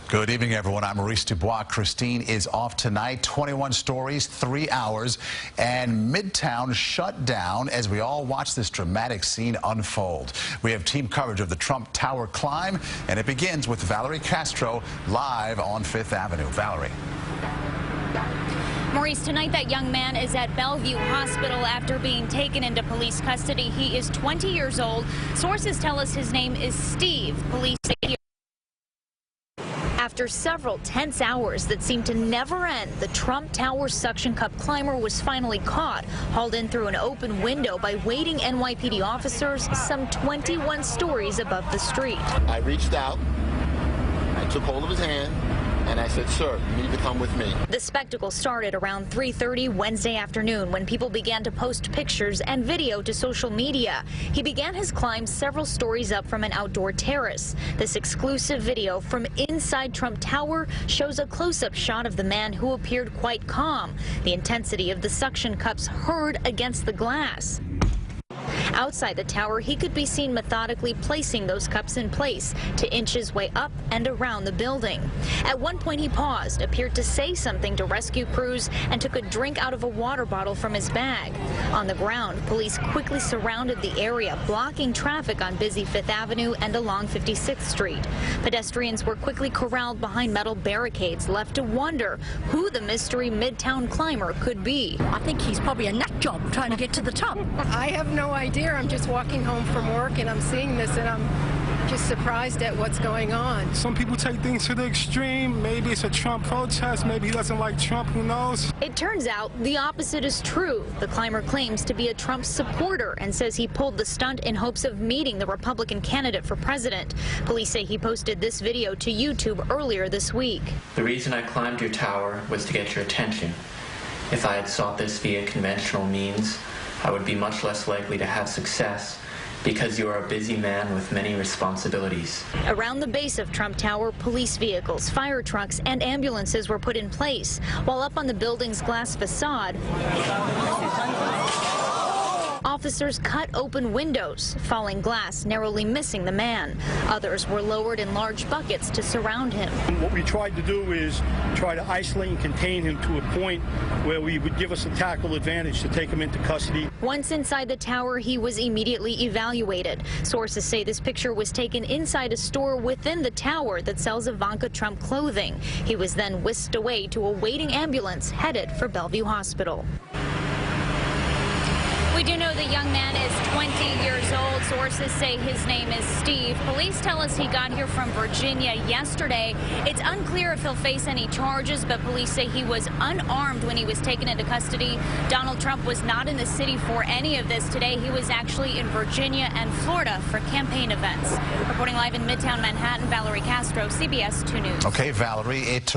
Good evening, everyone. I'm Maurice Dubois. Christine is off tonight. 21 stories, 3 hours, and Midtown shut down as we all watch this dramatic scene unfold. We have team coverage of the Trump Tower climb, and it begins with Valerie Castro live on 5th Avenue. Valerie. Maurice, tonight that young man is at Bellevue Hospital after being taken into police custody. He is 20 years old. Sources tell us his name is Steve. Police say here. After several tense hours that seemed to never end, the Trump Tower suction cup climber was finally caught, hauled in through an open window by waiting NYPD officers some 21 stories above the street. I reached out, I took hold of his hand, and I said, "Sir, you need to come with me." The spectacle started around 3:30 Wednesday afternoon when people began to post pictures and video to social media. He began his climb several stories up from an outdoor terrace. This exclusive video from inside Trump Tower shows a close-up shot of the man who appeared quite calm. The intensity of the suction cups heard against the glass. Outside the tower, he could be seen methodically placing those cups in place to inch his way up and around the building. At one point, he paused, appeared to say something to rescue crews, and took a drink out of a water bottle from his bag. On the ground, police quickly surrounded the area, blocking traffic on busy 5th Avenue and along 56th Street. Pedestrians were quickly corralled behind metal barricades, left to wonder who the mystery Midtown climber could be. I think he's probably a nut job trying to get to the top. I have no idea. I'm just walking home from work and I'm seeing this and I'm just surprised at what's going on. Some people take things to the extreme. Maybe it's a Trump protest. Maybe he doesn't like Trump. Who knows? It turns out the opposite is true. The climber claims to be a Trump supporter and says he pulled the stunt in hopes of meeting the Republican candidate for president. Police say he posted this video to YouTube earlier this week. The reason I climbed your tower was to get your attention. If I had sought this via conventional means, I would be much less likely to have success because you are a busy man with many responsibilities. Around the base of Trump Tower, police vehicles, fire trucks, and ambulances were put in place, while up on the building's glass facade, officers cut open windows, falling glass narrowly missing the man. Others were lowered in large buckets to surround him. What we tried to do is try to isolate and contain him to a point where we would give us a tactical advantage to take him into custody. Once inside the tower, he was immediately evaluated. Sources say this picture was taken inside a store within the tower that sells Ivanka Trump clothing. He was then whisked away to a waiting ambulance headed for Bellevue Hospital. We do know the young man is 20 years old. Sources say his name is Steve. Police tell us he got here from Virginia yesterday. It's unclear if he'll face any charges, but police say he was unarmed when he was taken into custody. Donald Trump was not in the city for any of this today. He was actually in Virginia and Florida for campaign events. Reporting live in Midtown Manhattan, Valerie Castro, CBS 2 News. Okay, Valerie, it took